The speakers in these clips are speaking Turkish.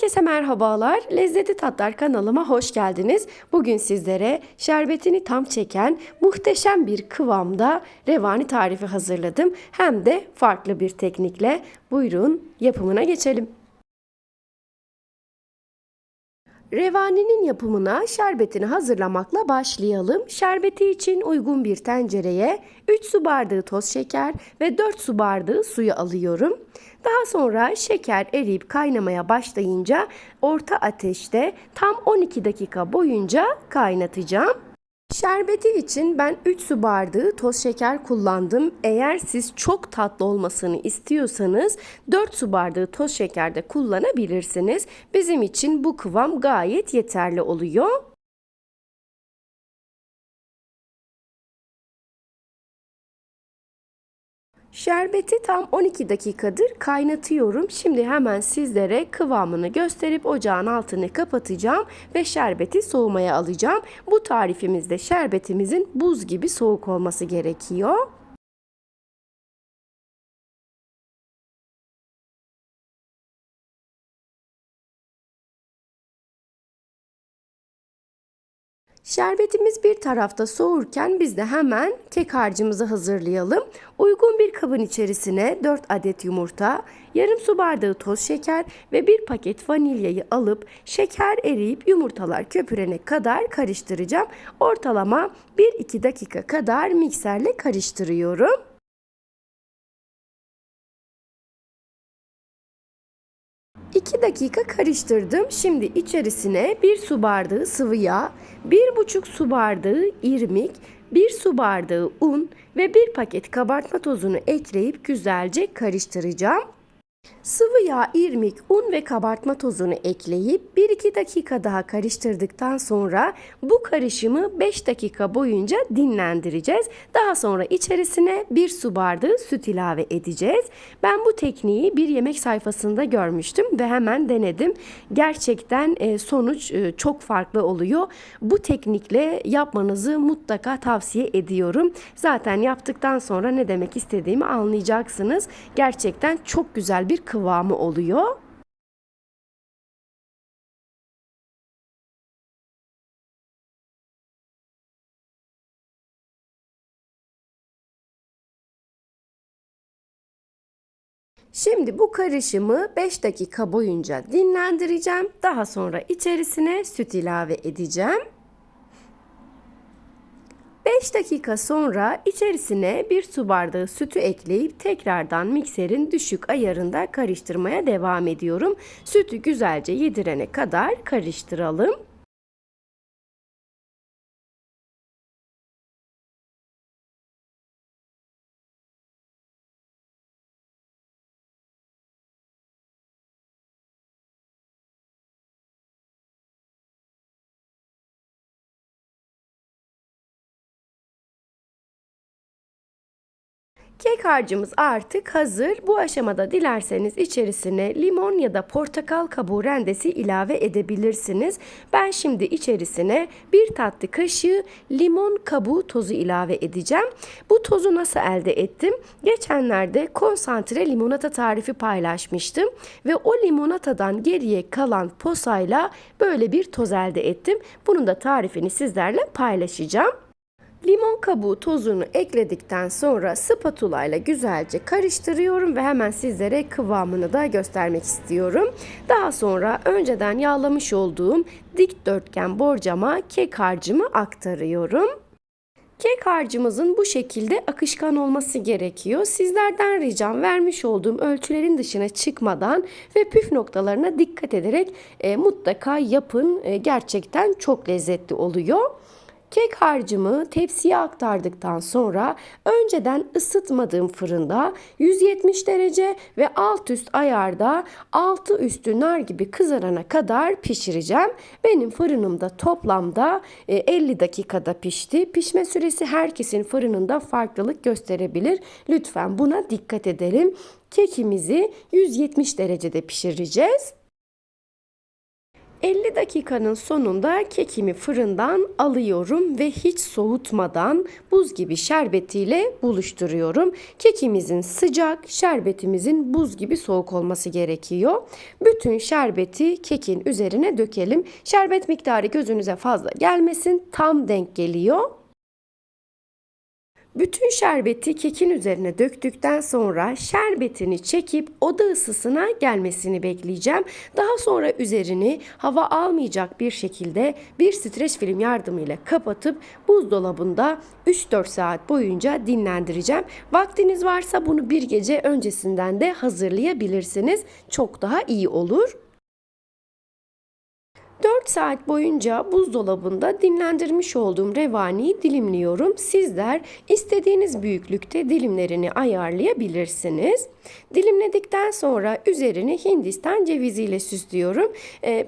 Herkese merhabalar. Lezzetli Tatlar kanalıma hoş geldiniz. Bugün sizlere şerbetini tam çeken muhteşem bir kıvamda revani tarifi hazırladım. Hem de farklı bir teknikle. Buyurun yapımına geçelim. Revaninin yapımına şerbetini hazırlamakla başlayalım. Şerbeti için uygun bir tencereye 3 su bardağı toz şeker ve 4 su bardağı suyu alıyorum. Daha sonra şeker eriyip kaynamaya başlayınca orta ateşte tam 12 dakika boyunca kaynatacağım. Şerbeti için ben 3 su bardağı toz şeker kullandım. Eğer siz çok tatlı olmasını istiyorsanız 4 su bardağı toz şeker de kullanabilirsiniz. Bizim için bu kıvam gayet yeterli oluyor. Şerbeti tam 12 dakikadır kaynatıyorum. Şimdi hemen sizlere kıvamını gösterip ocağın altını kapatacağım ve şerbeti soğumaya alacağım. Bu tarifimizde şerbetimizin buz gibi soğuk olması gerekiyor. Şerbetimiz bir tarafta soğurken biz de hemen kek harcımızı hazırlayalım. Uygun bir kabın içerisine 4 adet yumurta, yarım su bardağı toz şeker ve bir paket vanilyayı alıp şeker eriyip yumurtalar köpürene kadar karıştıracağım. Ortalama 1-2 dakika kadar mikserle karıştırıyorum. 2 dakika karıştırdım. Şimdi içerisine 1 su bardağı sıvı yağ, 1,5 su bardağı irmik, 1 su bardağı un ve 1 paket kabartma tozunu ekleyip güzelce karıştıracağım. Sıvı yağ, irmik, un ve kabartma tozunu ekleyip 1-2 dakika daha karıştırdıktan sonra bu karışımı 5 dakika boyunca dinlendireceğiz. Daha sonra içerisine 1 su bardağı süt ilave edeceğiz. Ben bu tekniği bir yemek sayfasında görmüştüm ve hemen denedim. Gerçekten sonuç çok farklı oluyor. Bu teknikle yapmanızı mutlaka tavsiye ediyorum. Zaten yaptıktan sonra ne demek istediğimi anlayacaksınız. Gerçekten çok güzel bir kıvamı oluyor. Şimdi bu karışımı 5 dakika boyunca dinlendireceğim. Daha sonra içerisine süt ilave edeceğim. 5 dakika sonra içerisine 1 su bardağı sütü ekleyip tekrardan mikserin düşük ayarında karıştırmaya devam ediyorum. Sütü güzelce yedirene kadar karıştıralım. Kek harcımız artık hazır. Bu aşamada dilerseniz içerisine limon ya da portakal kabuğu rendesi ilave edebilirsiniz. Ben şimdi içerisine 1 tatlı kaşığı limon kabuğu tozu ilave edeceğim. Bu tozu nasıl elde ettim? Geçenlerde konsantre limonata tarifi paylaşmıştım ve o limonatadan geriye kalan posayla böyle bir toz elde ettim. Bunun da tarifini sizlerle paylaşacağım. Limon kabuğu tozunu ekledikten sonra spatula ile güzelce karıştırıyorum ve hemen sizlere kıvamını da göstermek istiyorum. Daha sonra önceden yağlamış olduğum dikdörtgen borcama kek harcımı aktarıyorum. Kek harcımızın bu şekilde akışkan olması gerekiyor. Sizlerden ricam vermiş olduğum ölçülerin dışına çıkmadan ve püf noktalarına dikkat ederek mutlaka yapın. Gerçekten çok lezzetli oluyor. Kek harcımı tepsiye aktardıktan sonra önceden ısıtmadığım fırında 170 derece ve alt üst ayarda altı üstü nar gibi kızarana kadar pişireceğim. Benim fırınımda toplamda 50 dakikada pişti. Pişme süresi herkesin fırınında farklılık gösterebilir. Lütfen buna dikkat edelim. Kekimizi 170 derecede pişireceğiz. 50 dakikanın sonunda kekimi fırından alıyorum ve hiç soğutmadan buz gibi şerbetiyle buluşturuyorum. Kekimizin sıcak, şerbetimizin buz gibi soğuk olması gerekiyor. Bütün şerbeti kekin üzerine dökelim. Şerbet miktarı gözünüze fazla gelmesin, tam denk geliyor. Bütün şerbeti kekin üzerine döktükten sonra şerbetini çekip oda ısısına gelmesini bekleyeceğim. Daha sonra üzerini hava almayacak bir şekilde bir streç film yardımıyla kapatıp buzdolabında 3-4 saat boyunca dinlendireceğim. Vaktiniz varsa bunu bir gece öncesinden de hazırlayabilirsiniz. Çok daha iyi olur. 4 saat boyunca buzdolabında dinlendirmiş olduğum revaniyi dilimliyorum. Sizler istediğiniz büyüklükte dilimlerini ayarlayabilirsiniz. Dilimledikten sonra üzerini Hindistan ceviziyle süslüyorum.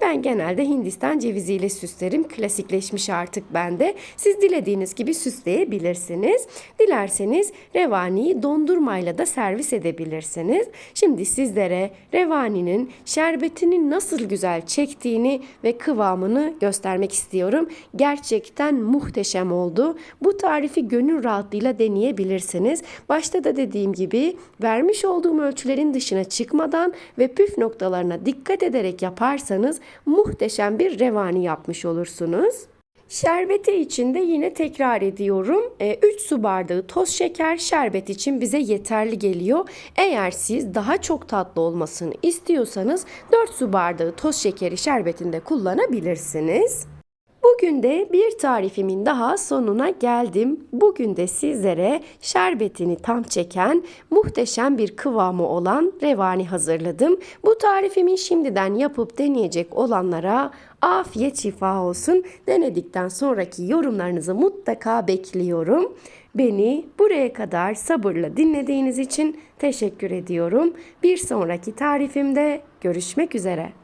Ben genelde Hindistan ceviziyle süslerim. Klasikleşmiş artık bende. Siz dilediğiniz gibi süsleyebilirsiniz. Dilerseniz revaniyi dondurmayla da servis edebilirsiniz. Şimdi sizlere revaninin şerbetini nasıl güzel çektiğini ve kıvamını göstermek istiyorum. Gerçekten muhteşem oldu. Bu tarifi gönül rahatlığıyla deneyebilirsiniz. Başta da dediğim gibi vermiş olduğum ölçülerin dışına çıkmadan ve püf noktalarına dikkat ederek yaparsanız muhteşem bir revani yapmış olursunuz. Şerbeti için de yine tekrar ediyorum. 3 su bardağı toz şeker şerbet için bize yeterli geliyor. Eğer siz daha çok tatlı olmasını istiyorsanız 4 su bardağı toz şekeri şerbetinde kullanabilirsiniz. Bugün de bir tarifimin daha sonuna geldim. Bugün de sizlere şerbetini tam çeken muhteşem bir kıvamı olan revani hazırladım. Bu tarifimi şimdiden yapıp deneyecek olanlara afiyet şifa olsun. Denedikten sonraki yorumlarınızı mutlaka bekliyorum. Beni buraya kadar sabırla dinlediğiniz için teşekkür ediyorum. Bir sonraki tarifimde görüşmek üzere.